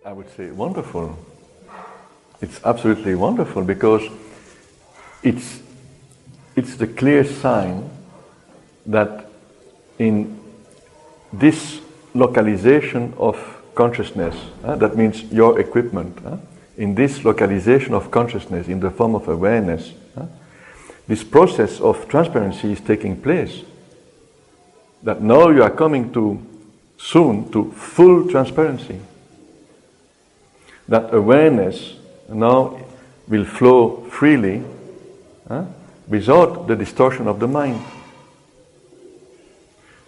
I would say wonderful. It's absolutely wonderful because it's the clear sign that in this localization of consciousness, that means your equipment, in this localization of consciousness in the form of awareness, this process of transparency is taking place. That now you are coming to soon to full transparency. That awareness now will flow freely without the distortion of the mind.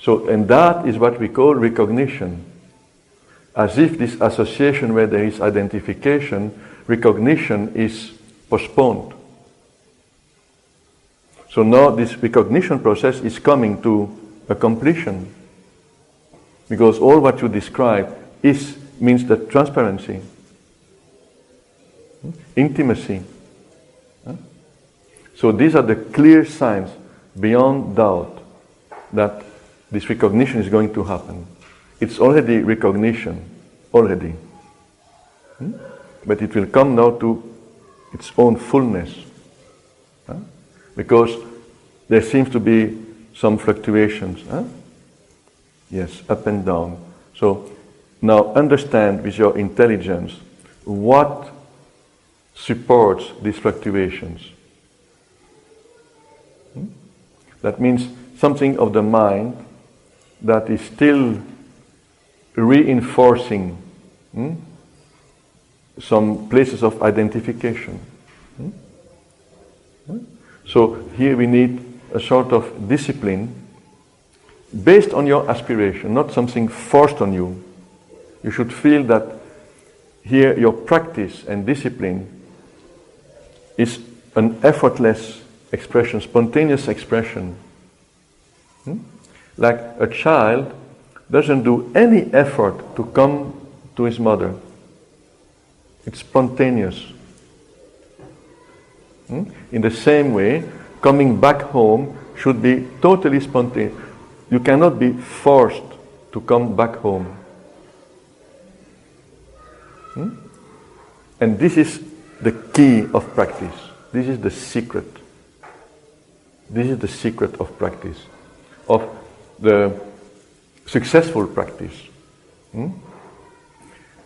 So, and that is what we call recognition. As if this association where there is identification, recognition is postponed. So now this recognition process is coming to a completion. Because all what you describe means that transparency, intimacy. So these are the clear signs beyond doubt that this recognition is going to happen. It's already recognition, already. But it will come now to its own fullness. Because there seems to be some fluctuations. Yes, up and down. So now understand with your intelligence what supports these fluctuations. That means something of the mind that is still reinforcing some places of identification. So here we need a sort of discipline based on your aspiration, not something forced on you. You should feel that here your practice and discipline is an effortless expression, spontaneous expression. Like a child doesn't do any effort to come to his mother. It's spontaneous. In the same way, coming back home should be totally spontaneous. You cannot be forced to come back home. And this is the key of practice. This is the secret. This is the secret of practice, of the successful practice.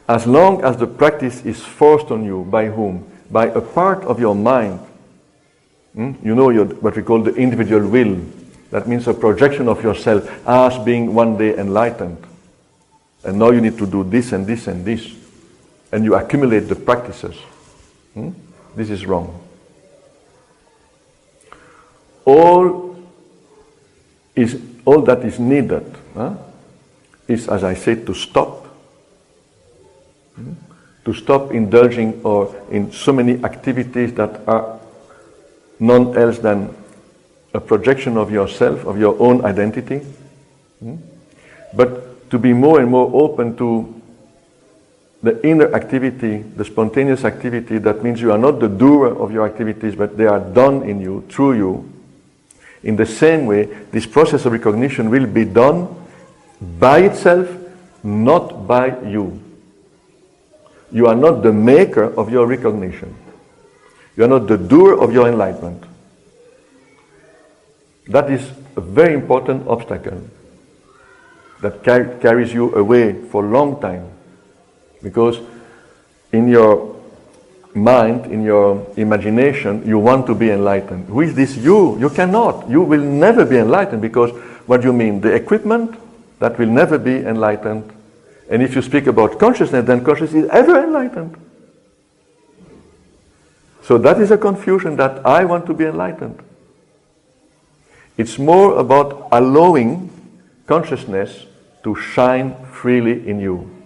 As long as the practice is forced on you, by whom? By a part of your mind. You know what we call the individual will. That means a projection of yourself as being one day enlightened. And now you need to do this and this and this. And you accumulate the practices. This is wrong. All that is needed is, as I said, to stop. To stop indulging or in so many activities that are none else than a projection of yourself, of your own identity. But to be more and more open to the inner activity, the spontaneous activity, that means you are not the doer of your activities, but they are done in you, through you. In the same way, this process of recognition will be done by itself, not by you. You are not the maker of your recognition. You are not the doer of your enlightenment. That is a very important obstacle that carries you away for a long time. Because in your mind, in your imagination, you want to be enlightened. Who is this you? You cannot. You will never be enlightened because what do you mean? The equipment that will never be enlightened. And if you speak about consciousness, then consciousness is ever enlightened. So that is a confusion that I want to be enlightened. It's more about allowing consciousness to shine freely in you.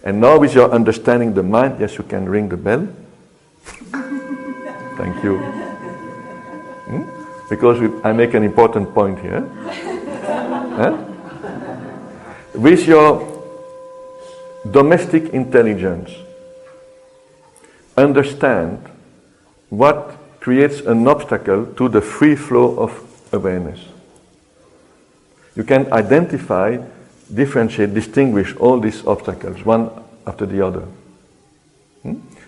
And now with your understanding the mind, yes, you can ring the bell. Thank you. Because I make an important point here. With your domestic intelligence, understand what creates an obstacle to the free flow of awareness. You can identify, differentiate, distinguish all these obstacles, one after the other.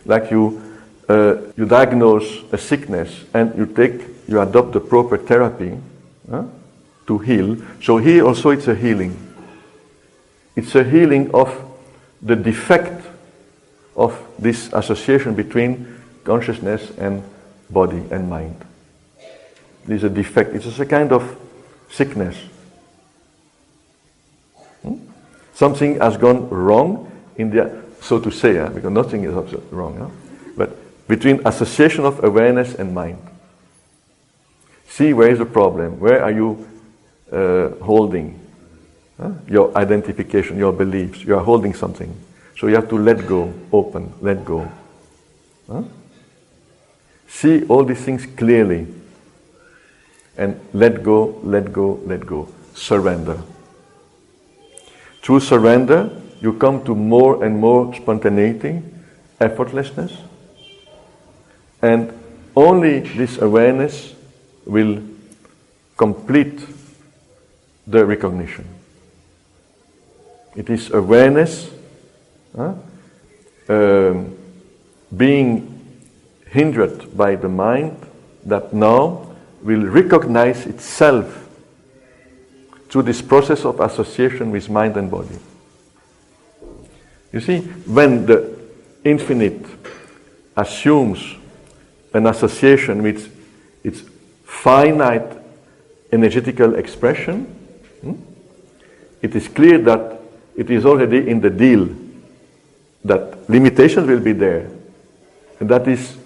Like you diagnose a sickness and you adopt the proper therapy to heal. So here also it's a healing. It's a healing of the defect of this association between consciousness and body and mind. There's a defect. It's just a kind of sickness. Something has gone wrong in the, so to say, because nothing is wrong, but between association of awareness and mind. See where is the problem. Where are you holding your identification, your beliefs? You are holding something. So you have to let go, open, let go. See all these things clearly. And let go, let go, let go. Surrender. Through surrender, you come to more and more spontaneity, effortlessness. And only this awareness will complete the recognition. It is awareness being hindered by the mind that now will recognize itself through this process of association with mind and body. You see, when the infinite assumes an association with its finite energetical expression, it is clear that it is already in the deal, that limitations will be there. And that is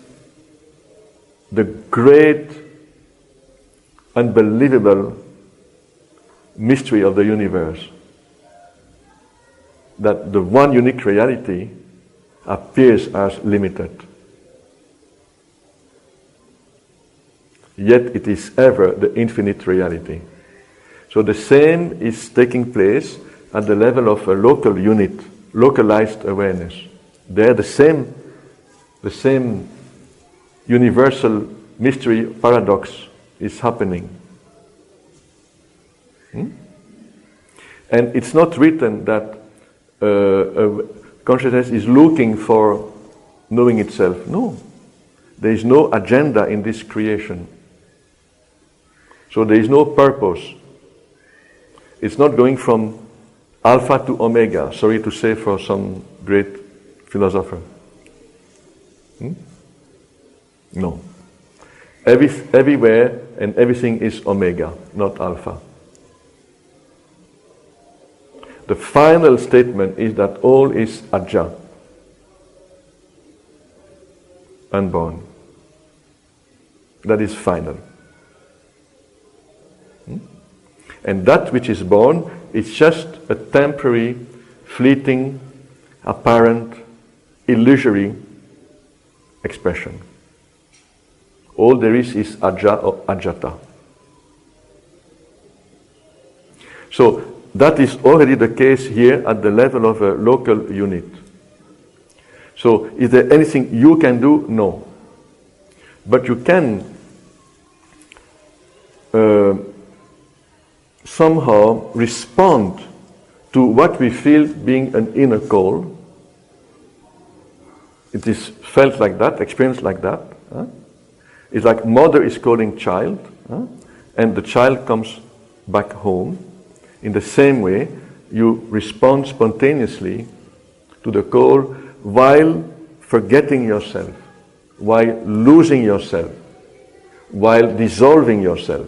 the great, unbelievable mystery of the universe. That the one unique reality appears as limited. Yet it is ever the infinite reality. So the same is taking place at the level of a local unit, localized awareness. There the same universal mystery paradox is happening. And it's not written that consciousness is looking for knowing itself. No. There is no agenda in this creation. So there is no purpose. It's not going from alpha to omega, sorry to say for some great philosopher. No. Everywhere and everything is omega, not alpha. The final statement is that all is Aja, unborn. That is final. And that which is born is just a temporary, fleeting, apparent, illusory expression. All there is Aja or Ajata. So that is already the case here at the level of a local unit. So is there anything you can do? No. But you can somehow respond to what we feel being an inner call. It is felt like that, experienced like that. It's like mother is calling child, and the child comes back home. In the same way, you respond spontaneously to the call while forgetting yourself, while losing yourself, while dissolving yourself.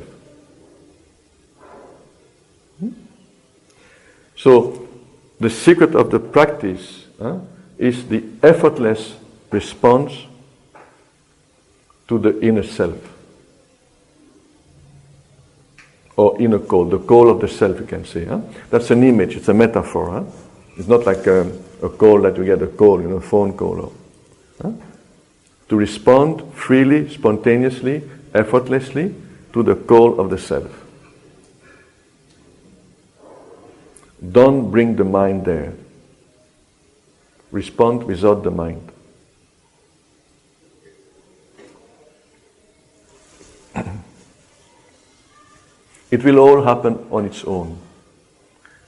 So, the secret of the practice is the effortless response to the inner self. Or inner call, the call of the self, you can say. That's an image, it's a metaphor. It's not like a call that you get a call, a phone call. To respond freely, spontaneously, effortlessly to the call of the self. Don't bring the mind there. Respond without the mind. It will all happen on its own.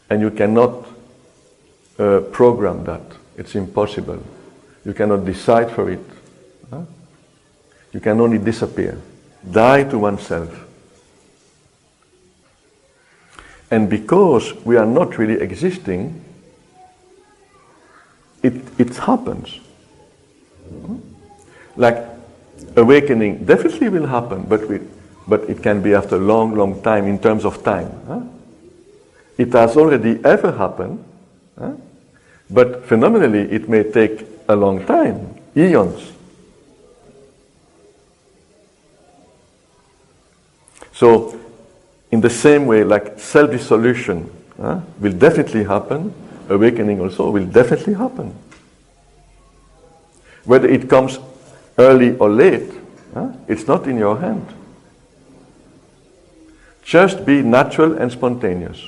And you cannot program that. It's impossible. You cannot decide for it. Huh? You can only disappear, die to oneself. And because we are not really existing, it happens. Like awakening definitely will happen, but it can be after a long, long time in terms of time. Huh? It has already ever happened, huh? But phenomenally it may take a long time, eons. So, in the same way, like self-dissolution will definitely happen, awakening also will definitely happen. Whether it comes early or late, it's not in your hand. Just be natural and spontaneous.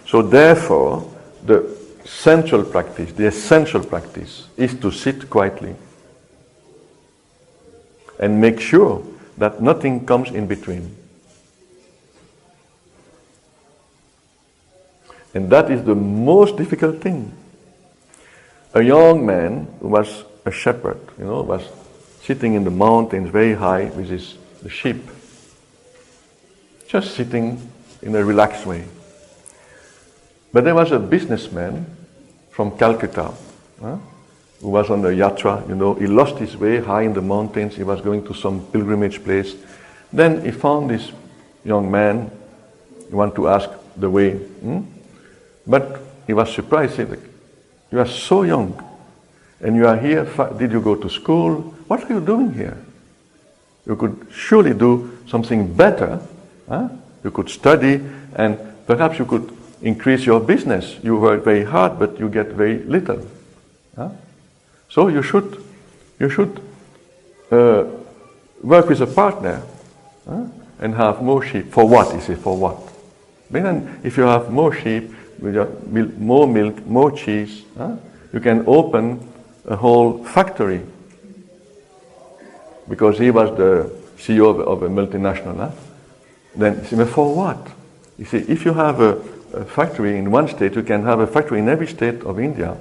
So therefore, the central practice, the essential practice, is to sit quietly and make sure that nothing comes in between. And that is the most difficult thing. A young man who was a shepherd, was sitting in the mountains very high with the sheep, just sitting in a relaxed way. But there was a businessman from Calcutta who was on a yatra, he lost his way high in the mountains, he was going to some pilgrimage place. Then he found this young man, he wanted to ask the way. But he was surprised, he said, "You are so young, and you are here, did you go to school? What are you doing here? You could surely do something better. You could study, and perhaps you could increase your business. You work very hard, but you get very little. So you should work with a partner and have more sheep." "For what?" He said, "For what?" Then if you have more sheep, more milk, more cheese, you can open a whole factory. Because he was the CEO of a multinational. Then he said, "But for what?" He said, "If you have a factory in one state, you can have a factory in every state of India.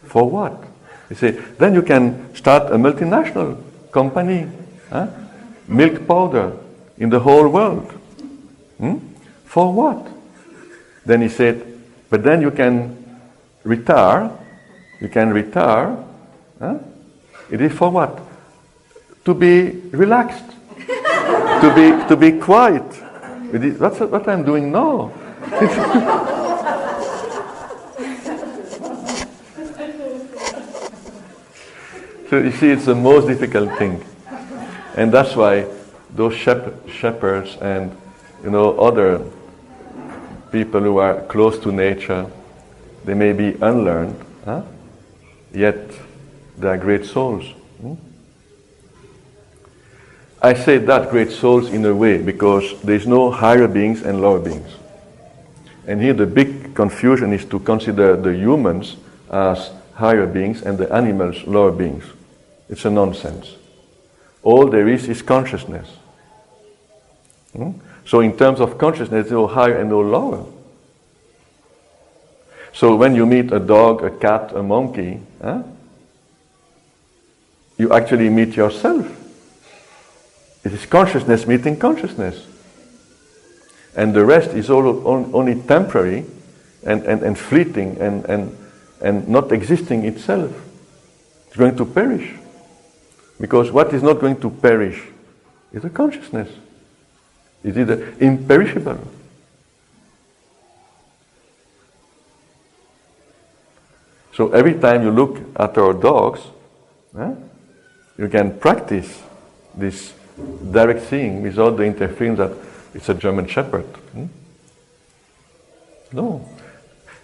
For what?" He said, "Then you can start a multinational company, milk powder in the whole world. For what?" Then he said, "But then you can retire. It is for what? To be relaxed, to be quiet. That's what I'm doing now." So you see, it's the most difficult thing, and that's why those shepherds and other people who are close to nature, they may be unlearned, yet they are great souls. I say that great souls in a way because there is no higher beings and lower beings. And here the big confusion is to consider the humans as higher beings and the animals lower beings. It's a nonsense. All there is consciousness. So in terms of consciousness, there's no higher and no lower. So when you meet a dog, a cat, a monkey, you actually meet yourself. It is consciousness meeting consciousness. And the rest is only temporary and fleeting and not existing itself. It's going to perish. Because what is not going to perish is the consciousness. It is imperishable. So every time you look at our dogs, you can practice this direct seeing without the interference that it's a German Shepherd. No.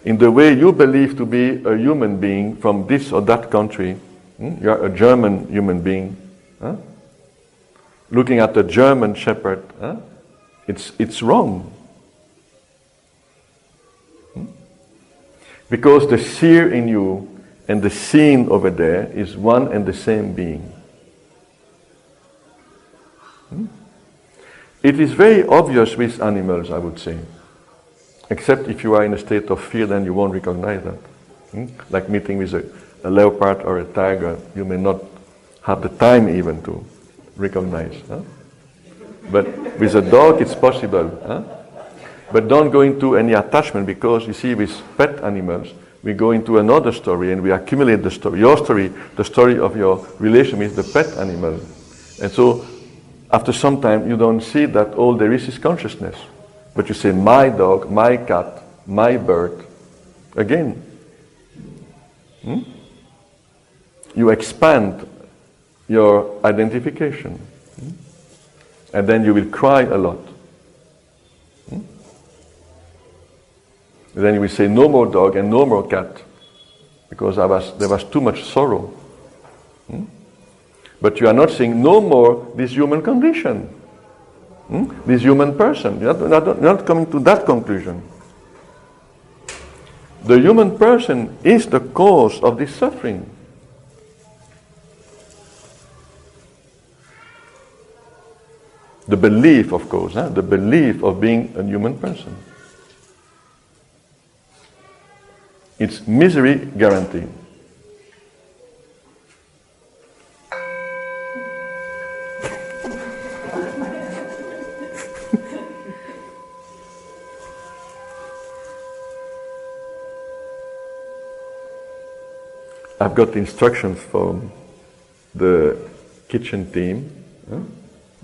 In the way you believe to be a human being from this or that country, you are a German human being. Looking at the German Shepherd, it's wrong. Because the seer in you and the seen over there is one and the same being. It is very obvious with animals, I would say. Except if you are in a state of fear, then you won't recognize that. Like meeting with a leopard or a tiger, you may not have the time even to recognize. But with a dog, it's possible. But don't go into any attachment, because you see, with pet animals, we go into another story and we accumulate the story. Your story, the story of your relation with the pet animal. And so, after some time, you don't see that all there is consciousness. But you say, my dog, my cat, my bird. Again, you expand your identification. And then you will cry a lot. And then you will say, no more dog and no more cat, because there was too much sorrow. But you are not saying, no more this human condition, this human person. You're not coming to that conclusion. The human person is the cause of this suffering. The belief, of course, the belief of being a human person. It's misery guaranteed. I've got instructions from the kitchen team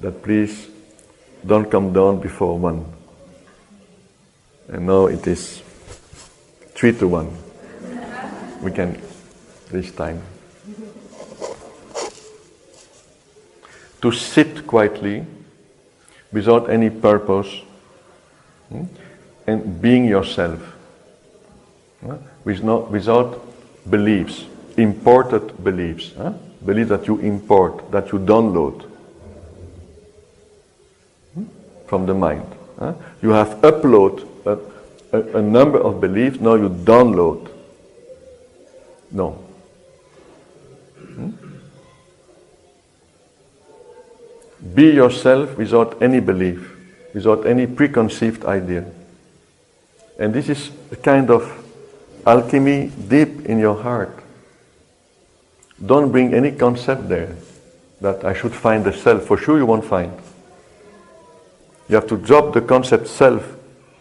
that please don't come down before 1. And now it is 3 to 1. We can this time. To sit quietly without any purpose and being yourself, without beliefs, imported beliefs, beliefs that you import, that you download from the mind. You have uploaded a number of beliefs, now you download. No. Be yourself without any belief, without any preconceived idea. And this is a kind of alchemy deep in your heart. Don't bring any concept there that I should find the self. For sure you won't find. You have to drop the concept self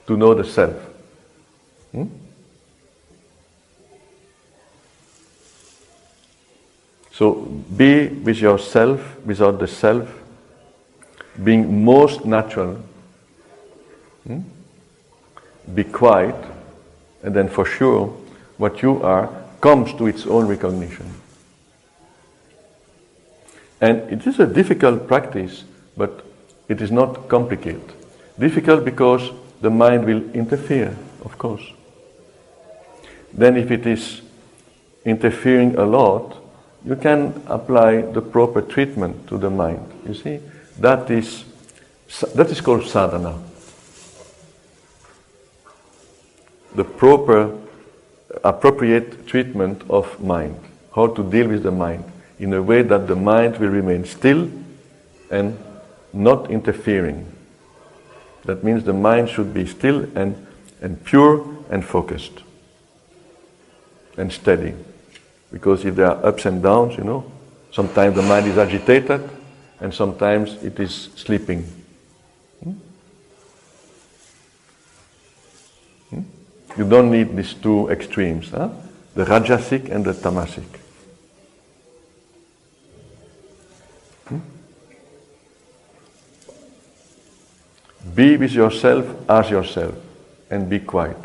to know the self. So be with yourself without the self, being most natural. Be quiet, and then for sure what you are comes to its own recognition. And it is a difficult practice, but it is not complicated. Difficult because the mind will interfere, of course. Then if it is interfering a lot, you can apply the proper treatment to the mind. You see, that is called sadhana. The proper, appropriate treatment of mind. How to deal with the mind in a way that the mind will remain still and not interfering. That means the mind should be still and pure and focused and steady. Because if there are ups and downs, sometimes the mind is agitated and sometimes it is sleeping. You don't need these two extremes, the rajasic and the tamasic. Be with yourself as yourself and be quiet.